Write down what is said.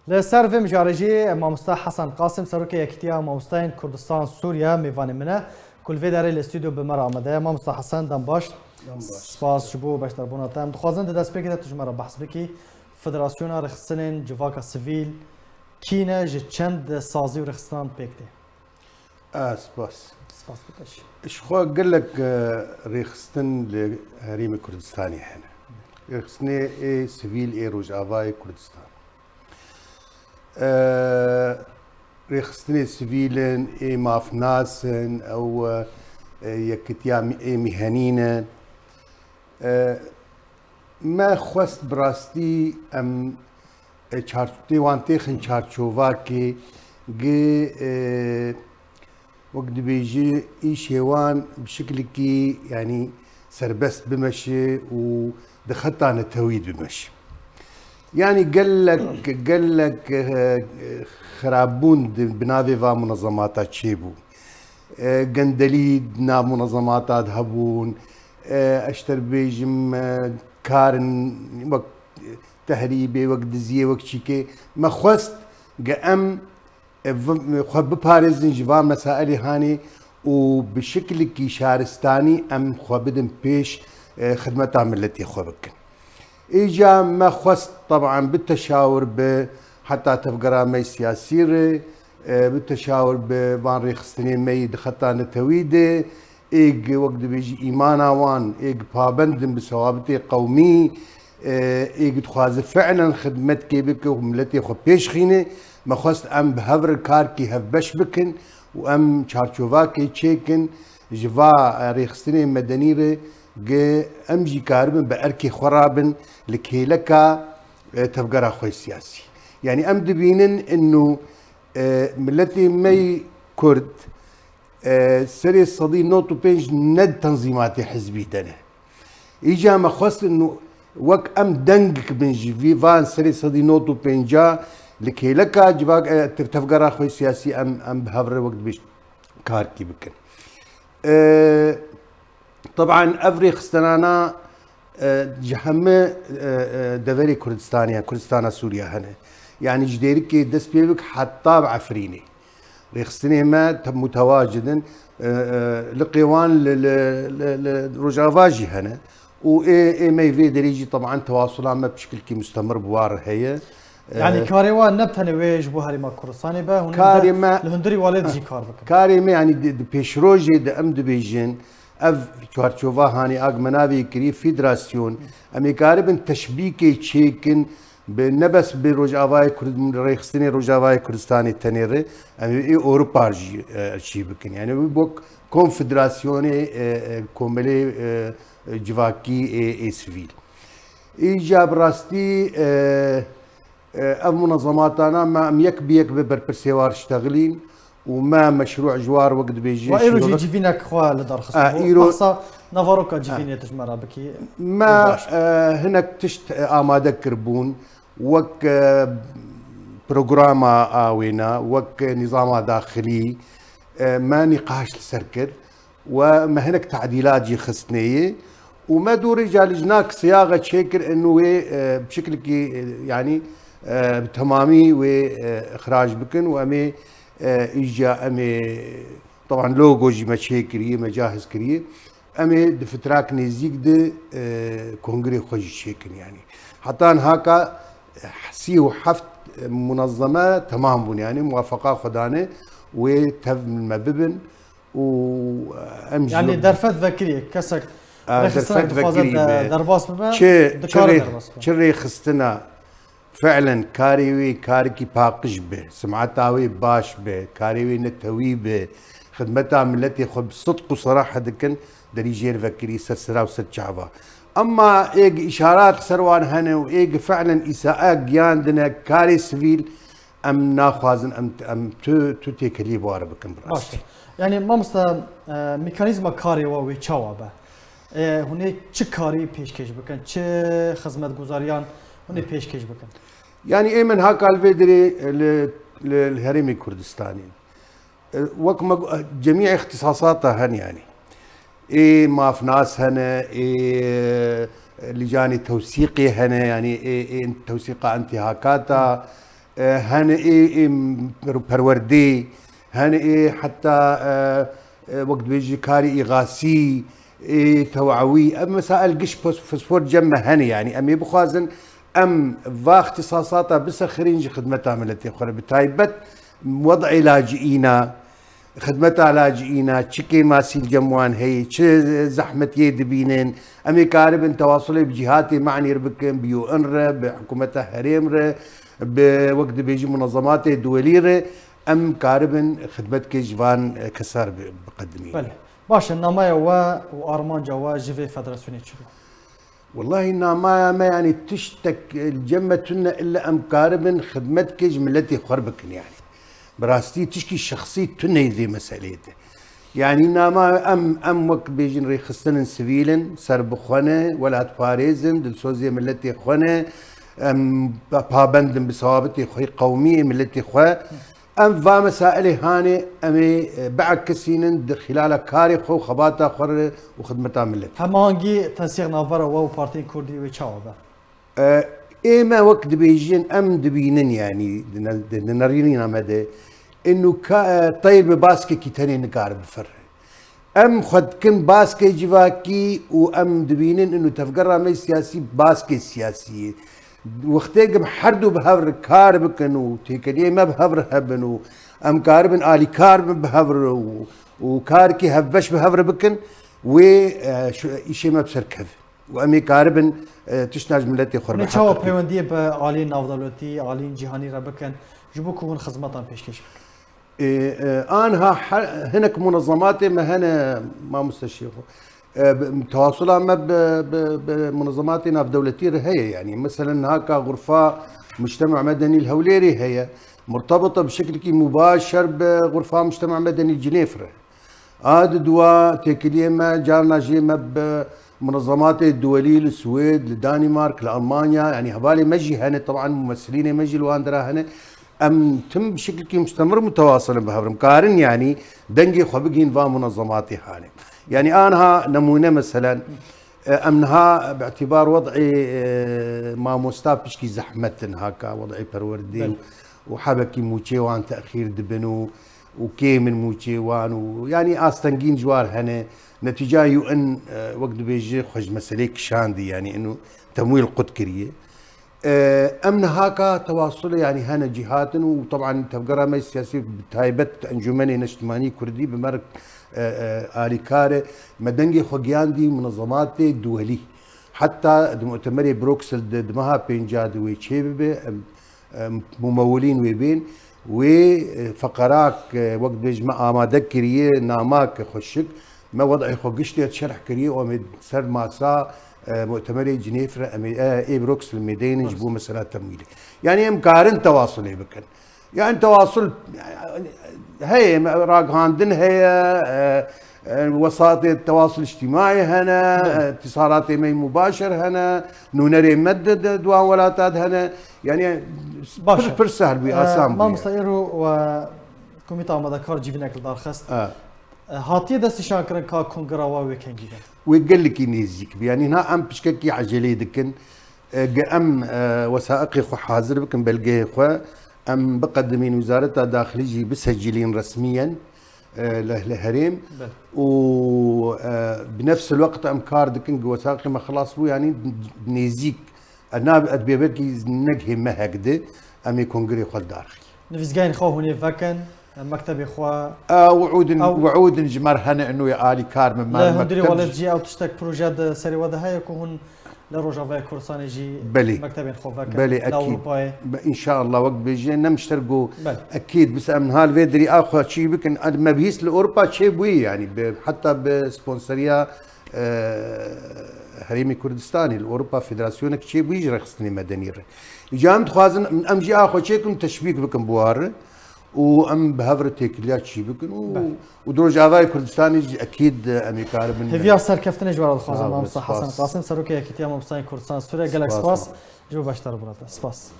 لسر في مجارجي ماموستا حسن قاسم سروكي يكتيا ماموستاين كردستان سوريا ميفان منه كل في داري الاستوديو بمر آمده ماموستا حسن دنباش سپاس شبو باشتر بونا تام دخوازن دست بکی تجمع بحث بکی فدراسیون رخصتن جواکا سیویل کینه چند سازی و رخصتان بکته سپاس بتش شخو قال لك رخصتن لهريم كردستاني هنا رخصتني اي سيفيل اي روجافاي كردستان رخصتني سيفيلن اي مافناسن او يكتيا اي مهنينا ما خواست براستي ام چارچوبی وانتی خن چارچوبا که وقت بيجي شيوان بشكل كي يعني سربست بمشي ودخلت عن التويد بمشي يعني قال لك خرابون بنافي فا منظمات تشيبو قندليد نا منظمات هبون اشتر بيجم كارن وقت تهريبي وقت دزيه وقت شيكي ما خواست قام خب بپارێزن جوان مسائل هاني وبشكل كي شارستاني ام خبدن بيش خدمة ملتي خبكن اجا ما خواست طبعا بالتشاور حتى تفقرا مي سياسيري بالتشاور بان ريخستني مي دخطان التويدة ايق وقت بيجي ايمانا وان ايق بابندن بثوابتي قومي ايق تخواز فعلا خدمت كيبك وملتي خو بيش خينه ما خواست ام بهفر كار كي هفبش بكن وام چارچوبا كي تشيكن جوا ريخستني مدنيره ام جي كاربن باركي خرابن لكيلكا تفقرا خوي سياسي يعني ام دبينن انه ملتي مي كرد سري الصدي نوتو بينج ند تنظيماتي حزبي دنا اجا ما خواست انه وك ام دنجك بن جي فان سري صدي نوتو بينجا لكي لك جواك تفقر اخوي سياسي ام بهفر وقت بيش كاركي بكن طبعا افري خستنانا جهمه دفري كردستانيا كردستان سوريا هنا يعني جديرك دس بيبك حتى بعفريني ريخستني ما متواجدا لقيوان لروجافاجي هنا واي ما يفي دريجي طبعا تواصلها ما بشكل كي مستمر بوار هي يعني كاريوا نبتني ويج بو هاري ما كورساني با كاريما الهندري والد جي كار بك كاريما يعني بيشروجي ام بيجين اف چارچوبا هاني اگ مناوي كري فيدراسيون امي كاربن تشبيكي تشيكن بنبس بروجافاي كرد ريخستني روجافاي كردستاني تنيري امي اوروبا جي بكن يعني بوك كونفدراسيوني كومبلي جواكي اي سيفيل ايجاب راستي اف منظماتنا ما يك ببرسيوار اشتغلين وما مشروع جوار وقت بيجي وايرو جي جيفينك خوا لدار خصو خاصة نافاروكا جيفينيا تجمرا بكي ما هناك تشت اماده كربون وك بروجراما اوينا وك نظام داخلي ما نقاش السركر وما هناك تعديلات جي خصنيه وما دور رجال جناك صياغه شكر انه بشكل كي يعني بتمامي واخراج بكن وامي اجا امي طبعا لوجو جي مشاكريه مجاهز كريه امي دفتراك نزيك دي كونغري خوج شيكن يعني حتى هاكا حسيو حفت منظمه تمام بون يعني موافقه خدانه وتف المببن وامجي يعني درفت ذكريه كسك درفت ذكريه درباس بما شري خستنا فعلا كاريوي كاركي باقش به سمعتاوي باش به كاريوي نتوي به خدمتها ملتي خب صدق وصراحه دكن دريجير فكري سرسرا وسر شعبا اما ايج اشارات سروان هنا وايج فعلا اساءات جاندنا كاري سفيل ام ناخوازن ام تو تيكلي بوار بكن براس يعني ما مست ميكانيزم كاري واوي تشاوبا هنا چه كاري پیشکش بکن چه خدمت گزاریان هنا پیشکش بکن يعني اي من هاك الفيدري للهرمي كردستاني جميع اختصاصاتها هن يعني اي ماف ناس هنا اي لجان توثيقي هنا يعني اي توثيق انتهاكاتها هنئي پروردي هنئي حتى وقت بيجي كاري إغاثي توعوي مسائل قش فسفور جمة هني يعني أمي بخازن فا اختصاصاتها بس خرينج خدمتها ملتي خرا بتايبت وضع لاجئينا خدمتها لاجئينا تشكين ماسي الجموان هي زحمة يد بينين أمي كارب تواصلي بجهاتي معني ربكن بيو أنر بحكومتها هريمر بوقت بيجي منظمات دولية كارب خدمتك جوان كسار بقدمين. بله باش النماية وأرمان جوا جيفي فدراسيوني تشلو. والله ما يعني تشتك الجمتنا الا كارب خدمتك جملتي خربكن يعني براستي تشكي شخصية تنا ذي مسألته يعني ناما وقت بيجي نري خستن سفيلن سرب خونه ولا تفاريزن دلسوزي ملتي خونه بابندن بصوابتي خوي قومية ملتي خواه فا مسائل هاني امي بعد كسينن خلال كاري خو خباتا خور وخدمتها ملت همانجي تنسيق نافرا و بارتي كردي ويتشاوبا ايما وقت بيجين دبينن يعني نرينا مدى انه طيب باسكي كي تاني نقار بفر خد كن باسكي جواكي دبينن انه تفقر مي سياسي باسكي سياسي وقتيق حردو بهفر كاربكن وتيكلي ما بهفر هبن كاربن آلي كاربن بهفر وكاركي هفبش بهفر بكن إشي ما بسركف وأمي كاربن تشناج ملتي خربة نتشاو بيوندية بآلين نافضلوتي آلين جيهاني ربكن جبوكو هون خدمتان بيشكش أنا هناك منظماتي ما هنا ما مستشيخه تواصلها ما بمنظماتنا في دولتي هي يعني مثلا هكا غرفة مجتمع مدني الهوليري هي مرتبطة بشكل مباشر بغرفة مجتمع مدني جنيفرة هذا دوا تكليه ما جارنا جيما بمنظمات الدولية السويد الدنمارك لألمانيا يعني هبالي مجي هنا طبعا ممثلين مجي الواندرا هنا تم بشكل مستمر متواصل بهبرم كارن يعني دنجي خبقين فا منظماتي هاني يعني أنا نمونة مثلا أمنها باعتبار وضعي ما مستابشكي زحمة هكا وضعي بروردي وحبكي موتشيوان تأخير دبنو وكيمن موتشيوان ويعني أستنجين جوار هنا نتيجة UN وقت بيجي خج مسألة شاندي يعني إنه تمويل قد كريه أمن هاكا تواصل يعني هنا جهات وطبعا تبقى رامي السياسي بتايبت أنجمني نجتماني كردي بمرك آليكاري مدنجي خوغيان دي منظمات دولي حتى مؤتمري بروكسل دمها بينجاد ويتشيبي ممولين ويبين وفقراك وقت بيجمع آمادة كريه ناماك خشك ما وضعي خوغشتي تشرح كريه ومد سر ماسا مؤتمري جنيفرا اي بروكسل ميدين جبو مسألة تمويلي يعني مكارن تواصلي بكن يعني تواصل هي راق هاندن هي وسائط التواصل الاجتماعي هنا اتصالات مي مباشر هنا نونري مدد دوا ولاتات هنا يعني بر سهل بي اسام ما مستيرو وكوميتا مدكار جيفينك دار خست هاتي دست شاكرن كا كونغرا ويكنجي ويقول لك ينزيك يعني هنا بشكل عجلي دكن وثائقي خو حاضر بكن بلقيه خو بقدمين وزارة الداخلية بسجلين رسميا لهريم وبنفس الوقت كاردكن وثائقي ما خلاص بو يعني نزيك انا ادبيبكي نجهي ما هكذا كونغري خو الداخلي نفسجين خو هوني فكن مكتبي خوا وعود نجمر هنا انه يا الي كار من لا هندري ولا تجي او تشتك بروجات سري ودا هاي يكون لروجافا كورسان يجي مكتبين خو فكن بلي اكيد ان شاء الله وقت بيجي نمشترقوا اكيد بس من هالفيدري اخر شيء بكن ما بيس لاوروبا شيء بوي يعني حتى بسبونسريا هريمي كردستاني الاوروبا فيدراسيونك شيء بيجي رخصني مدني جام تخازن من امجي اخر شيء كم تشبيك بكم بوار بهفرتك اللي شي بكن ودروج افاي كردستاني اكيد اميكار من هفيا سر كفتني جوار الخازن مام حسن قاسم سروكي كتيا مبستان كردستان سوريا جالكس سباس جو باشتر براتا سباس